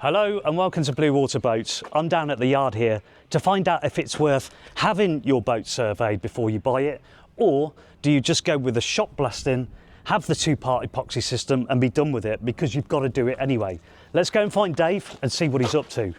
Hello and welcome to Blue Water Boats. I'm down at the yard here to find out if it's worth having your boat surveyed before you buy it, or do you just go with the shop blasting, have the two-part epoxy system and be done with it because you've got to do it anyway. Let's go and find Dave and see what he's up to.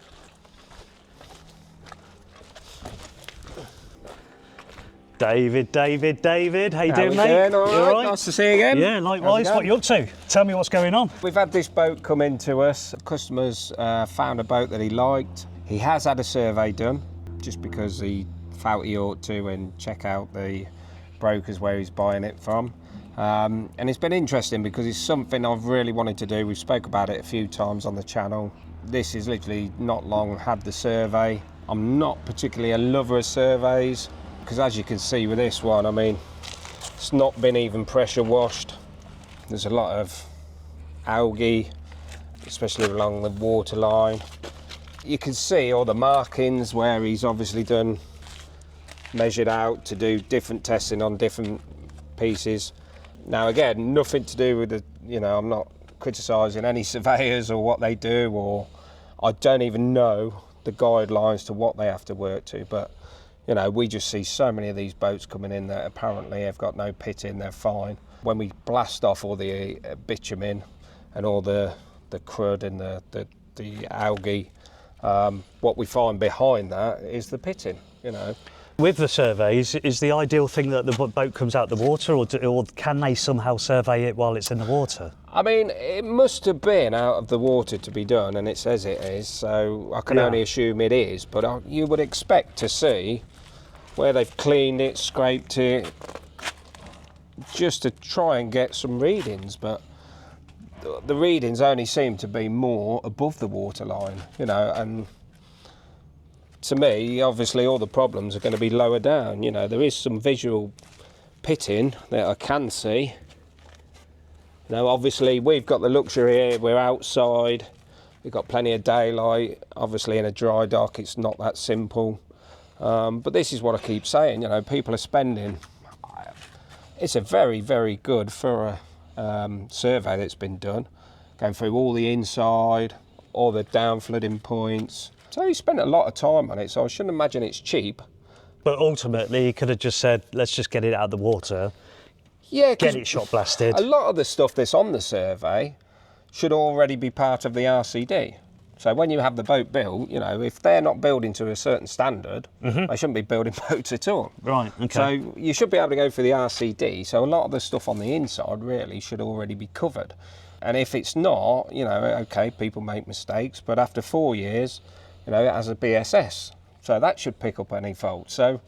David, how you doing, mate? All right. Nice to see you again. Yeah, likewise. What are you up to? Tell me what's going on. We've had this boat come in to us. Customers found a boat that he liked. He has had a survey done, just because he felt he ought to and check out the brokers where he's buying it from. And it's been interesting because it's something I've really wanted to do. We've spoke about it a few times on the channel. This is literally not long had the survey. I'm not particularly a lover of surveys, because as you can see with this one, I mean, it's not been even pressure washed. There's a lot of algae, especially along the waterline. You can see all the markings where he's obviously done, measured out to do different testing on different pieces. Now again, nothing to do with the, I'm not criticising any surveyors or what they do, or I don't even know the guidelines to what they have to work to, but we just see so many of these boats coming in that apparently have got no pitting, they're fine. When we blast off all the bitumen and all the crud and the algae, what we find behind that is the pitting, With the surveys, is the ideal thing that the boat comes out the water, or can they somehow survey it while it's in the water? I mean, it must have been out of the water to be done, and it says it is, so I can only assume it is, but you would expect to see where they've cleaned it, scraped it, just to try and get some readings, but the readings only seem to be more above the waterline, and to me, obviously all the problems are going to be lower down. There is some visual pitting that I can see. Obviously we've got the luxury here, we're outside, we've got plenty of daylight. Obviously in a dry dock it's not that simple. But this is what I keep saying, people are spending, it's a very, very good thorough survey that's been done, going through all the inside, all the down flooding points. So he spent a lot of time on it, so I shouldn't imagine it's cheap. But ultimately he could have just said, let's just get it out of the water, get it shot blasted. A lot of the stuff that's on the survey should already be part of the RCD. So when you have the boat built, if they're not building to a certain standard, they shouldn't be building boats at all. Right, okay. So you should be able to go for the RCD. So a lot of the stuff on the inside really should already be covered. And if it's not, okay, people make mistakes, but after 4 years, it has a BSS. So that should pick up any fault. So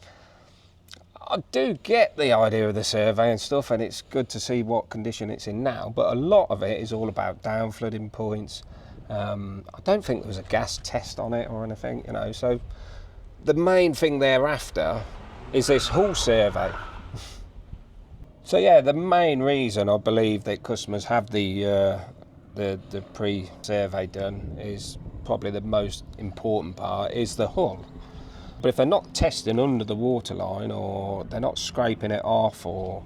I do get the idea of the survey and stuff, and it's good to see what condition it's in now, but a lot of it is all about down flooding points. I don't think there was a gas test on it or anything, so the main thing thereafter is this hull survey. So yeah, the main reason I believe that customers have the pre-survey done is probably the most important part, is the hull. But if they're not testing under the waterline, or they're not scraping it off or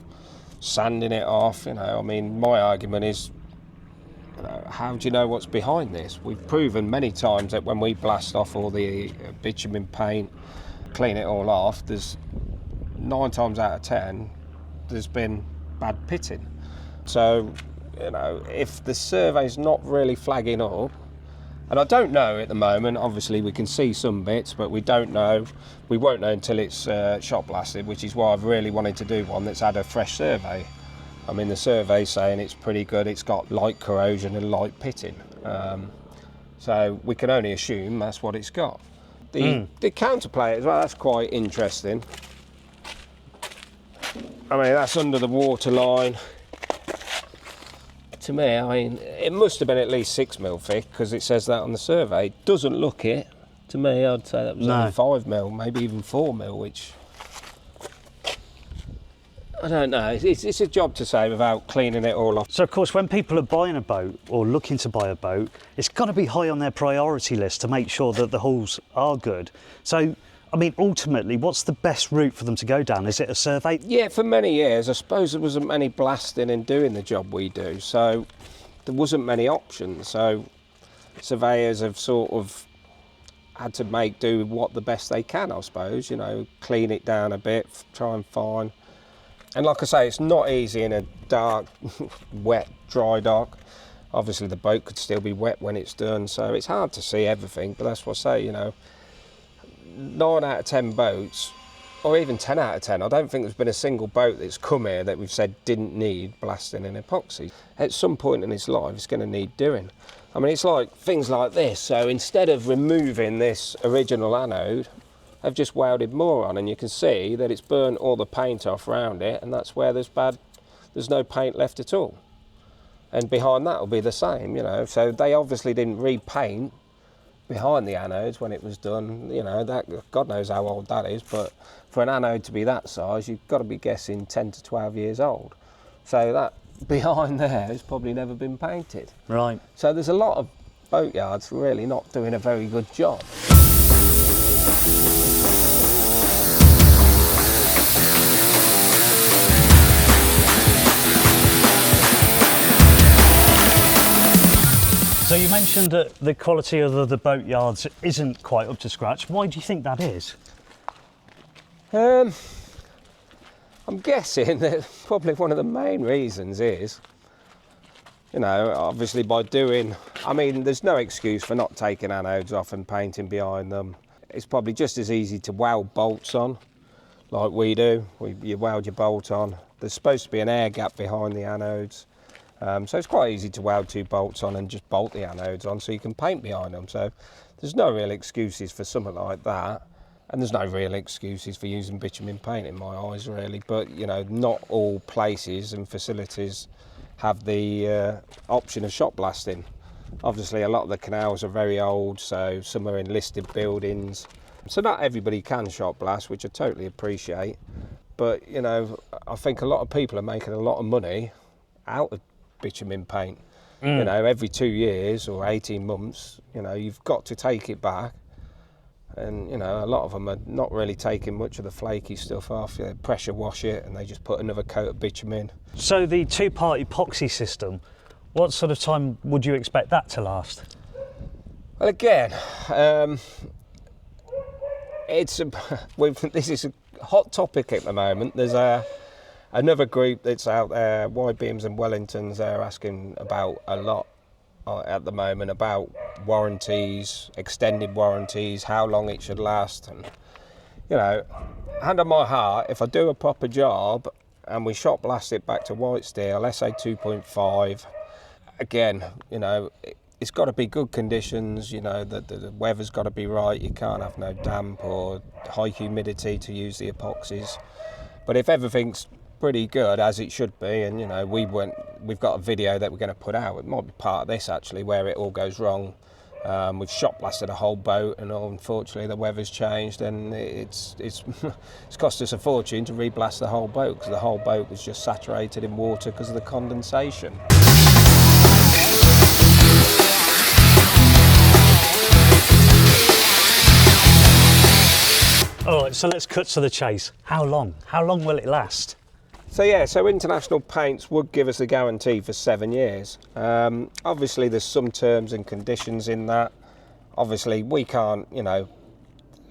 sanding it off, my argument is, how do you know what's behind this? We've proven many times that when we blast off all the bitumen paint, clean it all off, there's 9 times out of 10 there's been bad pitting. So if the survey's not really flagging up, and I don't know at the moment, obviously we can see some bits, but we won't know until it's shot blasted, which is why I've really wanted to do one that's had a fresh survey. I mean, the survey's saying it's pretty good, it's got light corrosion and light pitting. So we can only assume that's what it's got. The counterplate as well, that's quite interesting. I mean, that's under the waterline. To me, it must have been at least 6mm thick, because it says that on the survey. It doesn't look it. To me, I'd say that was only 5mm, maybe even 4mm, which I don't know. It's a job to say without cleaning it all off. So of course, when people are buying a boat or looking to buy a boat, it's got to be high on their priority list to make sure that the hulls are good. So, I mean, ultimately, what's the best route for them to go down? Is it a survey? Yeah, for many years, I suppose there wasn't many blasting and doing the job we do, so there wasn't many options. So surveyors have sort of had to make do what the best they can, I suppose, you know, clean it down a bit, try and find. And like I say, it's not easy in a dark, wet, dry dock. Obviously the boat could still be wet when it's done, so it's hard to see everything, but that's what I say, you know, 9 out of 10 boats, or even 10 out of 10, I don't think there's been a single boat that's come here that we've said didn't need blasting and epoxy. At some point in its life, it's going to need doing. I mean, it's like things like this. So instead of removing this original anode, I've just welded more on, and you can see that it's burnt all the paint off around it, and that's where there's no paint left at all. And behind that will be the same, you know. So they obviously didn't repaint behind the anodes when it was done, you know, that God knows how old that is, but for an anode to be that size, you've got to be guessing 10 to 12 years old. So that behind there has probably never been painted. Right. So there's a lot of boatyards really not doing a very good job. So you mentioned that the quality of the boatyards isn't quite up to scratch. Why do you think that is? I'm guessing that probably one of the main reasons is, you know, obviously by doing, I mean, there's no excuse for not taking anodes off and painting behind them. It's probably just as easy to weld bolts on, like we do. You weld your bolt on. There's supposed to be an air gap behind the anodes. So it's quite easy to weld 2 bolts on and just bolt the anodes on so you can paint behind them. So there's no real excuses for something like that. And there's no real excuses for using bitumen paint in my eyes, really. But, you know, not all places and facilities have the option of shot blasting. Obviously, a lot of the canals are very old, so some are in listed buildings. So not everybody can shot blast, which I totally appreciate. But, you know, I think a lot of people are making a lot of money out of bitumen paint. You know, every 2 years or 18 months, you know, you've got to take it back. And, you know, a lot of them are not really taking much of the flaky stuff off. They pressure wash it and they just put another coat of bitumen. So the 2-part epoxy system, what sort of time would you expect that to last? Well, again, this is a hot topic at the moment. There's another group that's out there, Y-beams and Wellingtons, they're asking about a lot at the moment about warranties, extended warranties, how long it should last. And, you know, hand on my heart, if I do a proper job and we shot blast it back to white steel, SA 2.5, again, you know, it's got to be good conditions, you know, the weather's got to be right. You can't have no damp or high humidity to use the epoxies. But if everything's pretty good, as it should be, and, you know, we've got a video that we're going to put out. It might be part of this, actually, where it all goes wrong. We've shot blasted a whole boat, and unfortunately the weather's changed, and it's cost us a fortune to re-blast the whole boat, because the whole boat was just saturated in water because of the condensation. All right, so let's cut to the chase. How long? How long will it last? So yeah, so International Paints would give us a guarantee for 7 years. Obviously there's some terms and conditions in that. Obviously we can't, you know,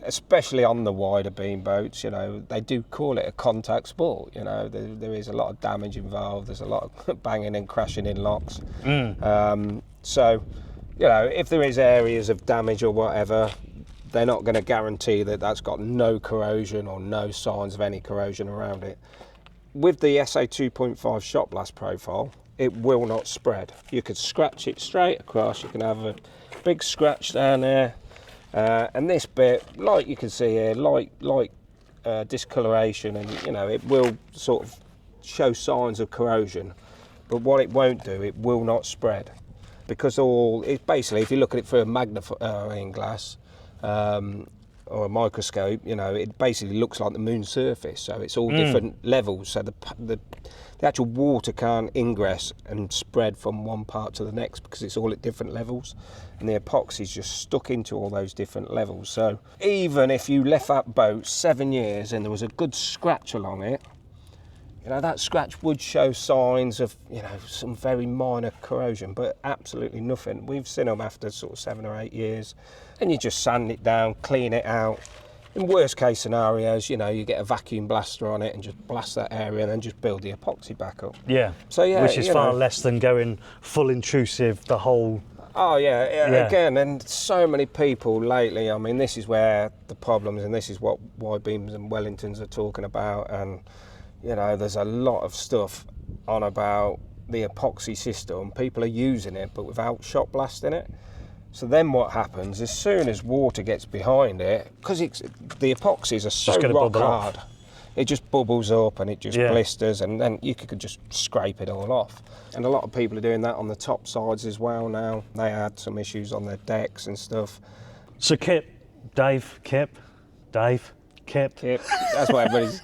especially on the wider beam boats, you know, they do call it a contact sport. You know, there is a lot of damage involved. There's a lot of banging and crashing in locks. So, you know, if there is areas of damage or whatever, they're not going to guarantee that that's got no corrosion or no signs of any corrosion around it. With the SA 2.5 shot blast profile, it will not spread. You could scratch it straight across. You can have a big scratch down there, and this bit, like you can see here, light discoloration, and, you know, it will sort of show signs of corrosion. But what it won't do, it will not spread, because it's basically, if you look at it through a magnifying glass, or a microscope, you know, it basically looks like the moon's surface. So it's all different levels. So the actual water can't ingress and spread from one part to the next, because it's all at different levels, and the epoxy's just stuck into all those different levels. So even if you left that boat 7 years and there was a good scratch along it, You know, that scratch would show signs of, you know, some very minor corrosion, but absolutely nothing. We've seen them after sort of 7 or 8 years, and you just sand it down, clean it out. In worst case scenarios, you know, you get a vacuum blaster on it and just blast that area and then just build the epoxy back up. Yeah. So yeah, which is far less than going full intrusive, the whole. Oh yeah, again, and so many people lately, I mean, this is where the problems, and this is what Y-beams and Wellingtons are talking about, and you know, there's a lot of stuff on about the epoxy system. People are using it, but without shot blasting it. So then what happens, as soon as water gets behind it, because the epoxies are so rock hard, it just bubbles up and it just blisters, and then you could just scrape it all off. And a lot of people are doing that on the top sides as well now. They had some issues on their decks and stuff. So Kip, Kip, that's what everybody's...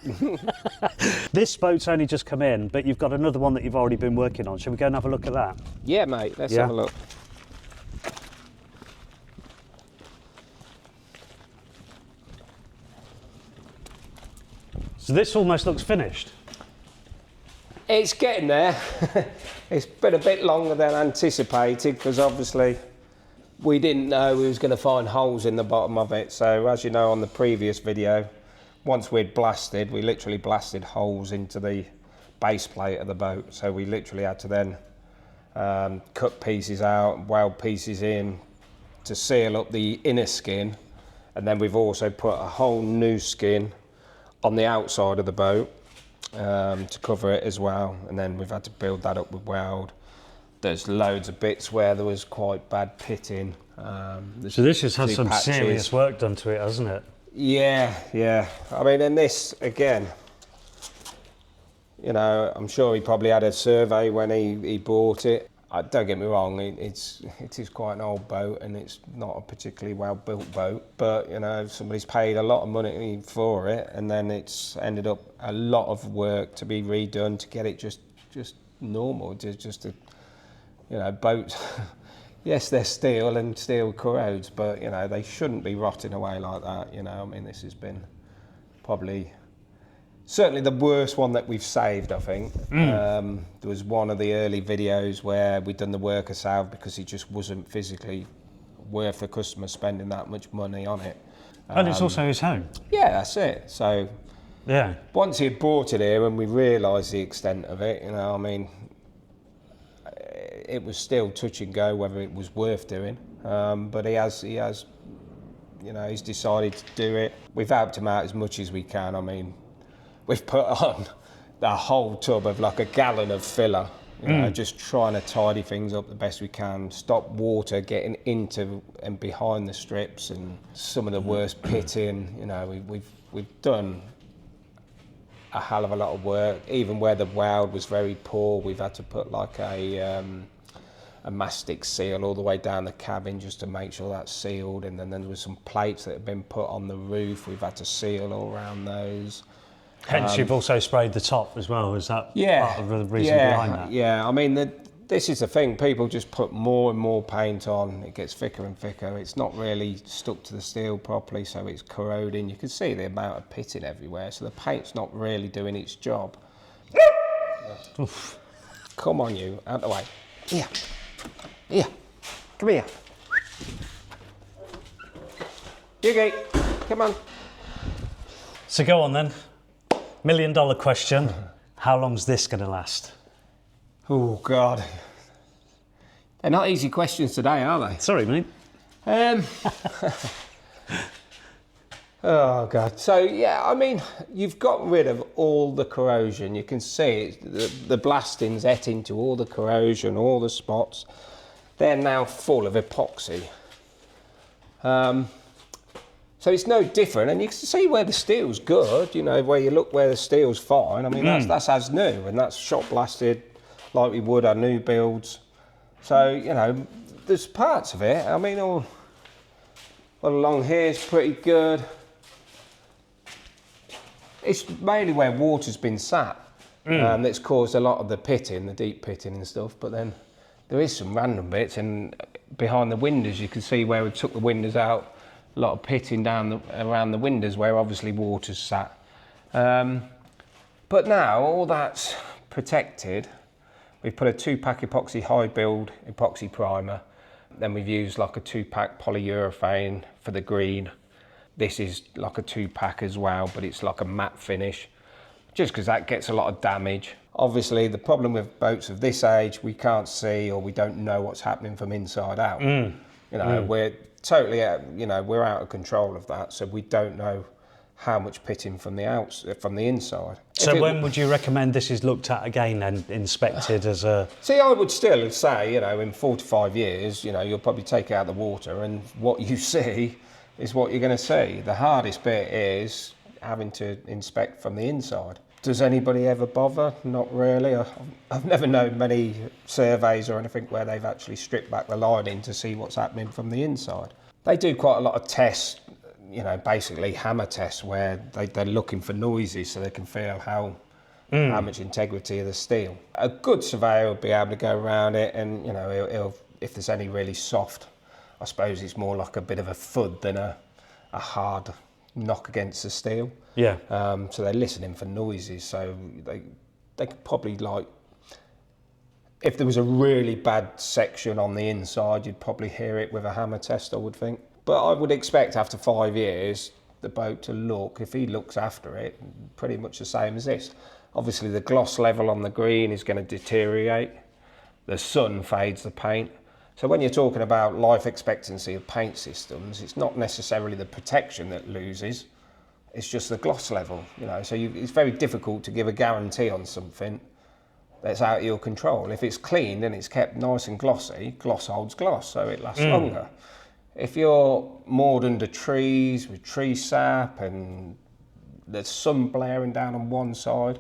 This boat's only just come in, but you've got another one that you've already been working on. Shall we go and have a look at that? Yeah, mate, let's have a look. So this almost looks finished. It's getting there. It's been a bit longer than anticipated because obviously we didn't know we was going to find holes in the bottom of it. So as you know on the previous video, once we'd blasted, we literally blasted holes into the base plate of the boat. So we literally had to then cut pieces out, weld pieces in to seal up the inner skin. And then we've also put a whole new skin on the outside of the boat to cover it as well, and then we've had to build that up with weld. There's loads of bits where there was quite bad pitting. So this has had some serious work done to it, hasn't it? Yeah. I mean, and this again, you know, I'm sure he probably had a survey when he bought it. Don't get me wrong, it is quite an old boat and it's not a particularly well built boat, but you know, somebody's paid a lot of money for it, and then it's ended up a lot of work to be redone to get it just normal, just a, you know, boats. Yes, they're steel and steel corrodes, but you know, they shouldn't be rotting away like that. You know, I mean, this has been probably certainly the worst one that we've saved, I think. There was one of the early videos where we'd done the work ourselves because it just wasn't physically worth the customer spending that much money on it. And it's also his home. Yeah, that's it. So yeah, once he had bought it here and we realised the extent of it, you know, I mean, it was still touch and go whether it was worth doing. But he has, you know, he's decided to do it. We've helped him out as much as we can. I mean, we've put on the whole tub of like a gallon of filler, you know, just trying to tidy things up the best we can, stop water getting into and behind the strips and some of the worst pitting. You know, we've done a hell of a lot of work. Even where the weld was very poor, we've had to put like a mastic seal all the way down the cabin just to make sure that's sealed. And then there was some plates that had been put on the roof. We've had to seal all around those. Hence, you've also sprayed the top as well. Is that part of the reason behind that? Yeah, I mean, this is the thing. People just put more and more paint on. It gets thicker and thicker. It's not really stuck to the steel properly, so it's corroding. You can see the amount of pitting everywhere, so the paint's not really doing its job. Oof. Come on, you. Out the way. Here. Come here. Yugi, come on. So go on then. $1 million question. How long's this going to last? Oh, God. They're not easy questions today, are they? Sorry, mate. Oh, God. So, yeah, I mean, you've got rid of all the corrosion. You can see it, the blasting's et into all the corrosion, all the spots. They're now full of epoxy. So it's no different, and you can see where the steel's good, you know, where you look where the steel's fine. I mean, that's as new, and that's shot blasted like we would our new builds. So, you know, there's parts of it. I mean, all along here is pretty good. It's mainly where water's been sat that's caused a lot of the pitting, the deep pitting and stuff, but then there is some random bits, and behind the windows you can see where we took the windows out. A lot of pitting down around the windows where obviously water's sat. But now all that's protected. We've put a 2-pack epoxy high build epoxy primer. Then we've used like a 2-pack polyurethane for the green. This is like a 2-pack as well, but it's like a matte finish, just because that gets a lot of damage. Obviously, the problem with boats of this age, we can't see or we don't know what's happening from inside out. You know, we're totally, you know, we're out of control of that, so we don't know how much pitting from the inside. So when would you recommend this is looked at again and inspected as a... See, I would still say, you know, in 4 to 5 years, you know, you'll probably take out the water and what you see is what you're going to see. The hardest bit is having to inspect from the inside. Does anybody ever bother? Not really. I've never known many surveys or anything where they've actually stripped back the lining to see what's happening from the inside. They do quite a lot of tests, you know, basically hammer tests where they're looking for noises so they can feel how much integrity of the steel. A good surveyor will be able to go around it and, you know, he'll if there's any really soft, I suppose it's more like a bit of a thud than a hard knock against the steel. Yeah. So they're listening for noises, so they could probably, like, if there was a really bad section on the inside, you'd probably hear it with a hammer test, I would think. But I would expect after 5 years, the boat to look, if he looks after it, pretty much the same as this. Obviously the gloss level on the green is going to deteriorate. The sun fades the paint. So when you're talking about life expectancy of paint systems, it's not necessarily the protection that loses, it's just the gloss level, you know. So it's very difficult to give a guarantee on something that's out of your control. If it's cleaned and it's kept nice and glossy, gloss holds gloss, so it lasts longer. If you're moored under trees with tree sap and there's sun blaring down on one side,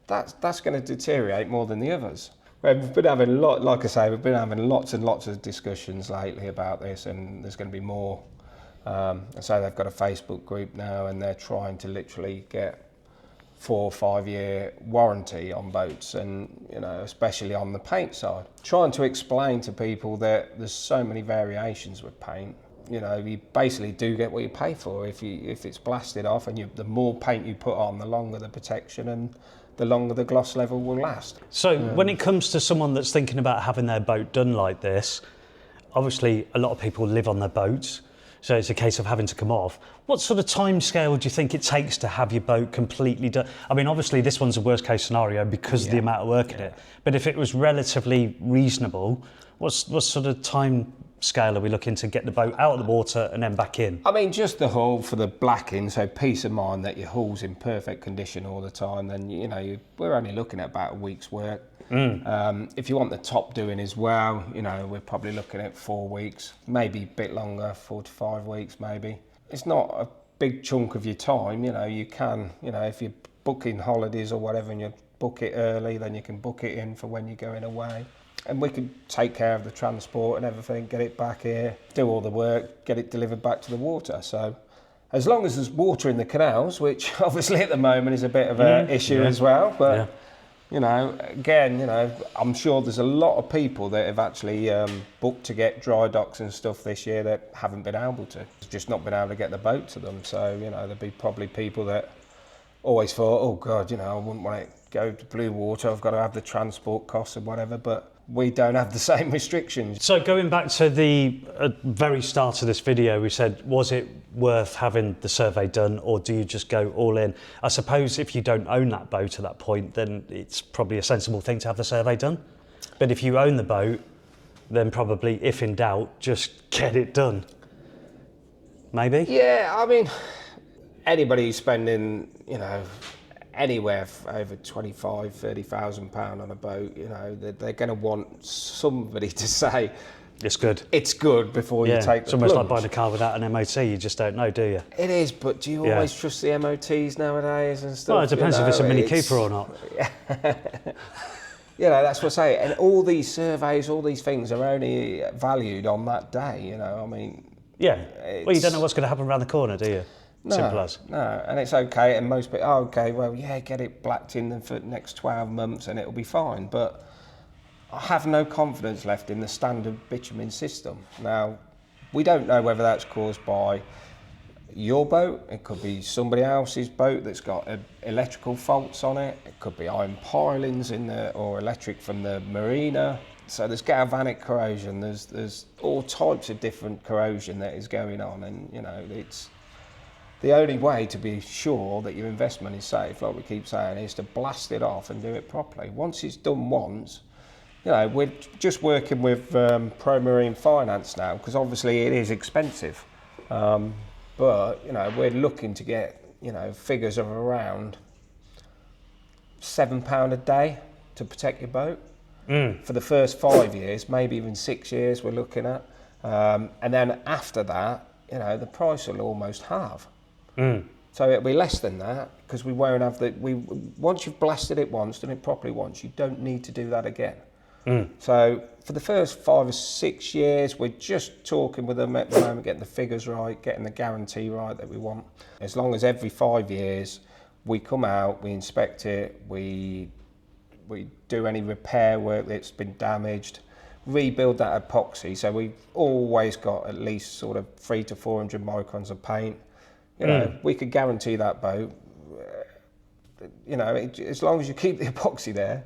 that's going to deteriorate more than the others. We've been having like I say, we've been having lots and lots of discussions lately about this, and there's going to be more. So they've got a Facebook group now, and they're trying to literally get 4 or 5 year warranty on boats, and, you know, especially on the paint side. Trying to explain to people that there's so many variations with paint. You know, you basically do get what you pay for. If it's blasted off, and the more paint you put on, the longer the protection and the longer the gloss level will last. So when it comes to someone that's thinking about having their boat done like this, obviously a lot of people live on their boats, so it's a case of having to come off. What sort of time scale do you think it takes to have your boat completely done? I mean, obviously this one's a worst case scenario because of the amount of work in it, but if it was relatively reasonable, what sort of time scale are we looking to get the boat out of the water and then back in? I mean, just the hull for the blacking, so peace of mind that your hull's in perfect condition all the time, then, you know, we're only looking at about a week's work. If you want the top doing as well, you know, we're probably looking at 4 weeks, maybe a bit longer, 4 to 5 weeks maybe. It's not a big chunk of your time, you know. You can, you know, if you're booking holidays or whatever and you book it early, then you can book it in for when you're going away. And we could take care of the transport and everything, get it back here, do all the work, get it delivered back to the water. So as long as there's water in the canals, which obviously at the moment is a bit of an issue as well, but you know, again, you know, I'm sure there's a lot of people that have actually booked to get dry docks and stuff this year that haven't been able to. It's just not been able to get the boat to them. So, you know, there'll be probably people that always thought, oh God, you know, I wouldn't want to go to blue water, I've got to have the transport costs and whatever, but we don't have the same restrictions. So going back to the very start of this video, we said, was it worth having the survey done, or do you just go all in? I suppose if you don't own that boat at that point, then it's probably a sensible thing to have the survey done. But if you own the boat, then probably, if in doubt, just get it done. Maybe? Yeah, I mean, anybody who's spending, you know, anywhere over £25,000-30,000 on a boat, you know, they're going to want somebody to say it's good. It's good before you take the plunge. It's almost like buying a car without an MOT. You just don't know, do you? It is, but do you always trust the MOTs nowadays and stuff? Well, it depends if it's a Mini Cooper or not. You know, that's what I say. And all these surveys, all these things are only valued on that day, you know, I mean. Yeah, well, you don't know what's going to happen around the corner, do you? Simple as. No, and it's okay, and most people, okay, well, yeah, get it blacked in for the next 12 months and it'll be fine, but I have no confidence left in the standard bitumen system. Now, we don't know whether that's caused by, your boat, it could be somebody else's boat that's got electrical faults on it, it could be iron pilings or electric from the marina. So there's galvanic corrosion, there's all types of different corrosion that is going on, and you know, it's the only way to be sure that your investment is safe, like we keep saying, is to blast it off and do it properly. Once it's done once, you know, we're just working with Pro Marine Finance now, because obviously it is expensive. But, you know, we're looking to get, you know, figures of around £7 a day to protect your boat. For the first 5 years, maybe even 6 years we're looking at. And then after that, you know, the price will almost halve. So it'll be less than that, because we won't have once you've blasted it once, done it properly once, you don't need to do that again. So for the first 5 or 6 years, we're just talking with them at the moment, getting the figures right, getting the guarantee right that we want. As long as every 5 years we come out, we inspect it, we do any repair work that's been damaged, rebuild that epoxy. So we've always got at least sort of 300 to 400 microns of paint. You know, we could guarantee that boat, you know, as long as you keep the epoxy there.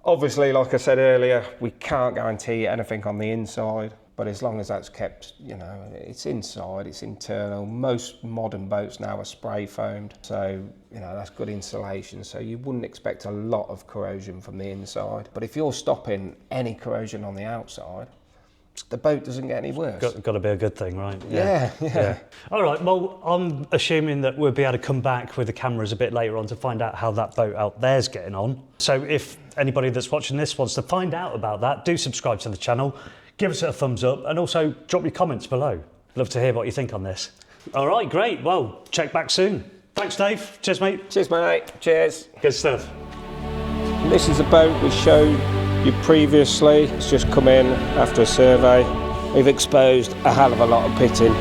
Obviously, like I said earlier, we can't guarantee anything on the inside, but as long as that's kept, you know, it's inside, it's internal. Most modern boats now are spray foamed, so, you know, that's good insulation. So you wouldn't expect a lot of corrosion from the inside. But if you're stopping any corrosion on the outside, the boat doesn't get any worse. Got to be a good thing, right? Yeah. All right, well, I'm assuming that we'll be able to come back with the cameras a bit later on to find out how that boat out there's getting on. So if anybody that's watching this wants to find out about that, do subscribe to the channel, give us a thumbs up, and also drop your comments below. Love to hear what you think on this. All right, great. Well, check back soon. Thanks, Dave. Cheers, mate. Cheers, mate. Cheers. Good stuff. This is a boat we showed you previously. It's just come in after a survey. We've exposed a hell of a lot of pitting.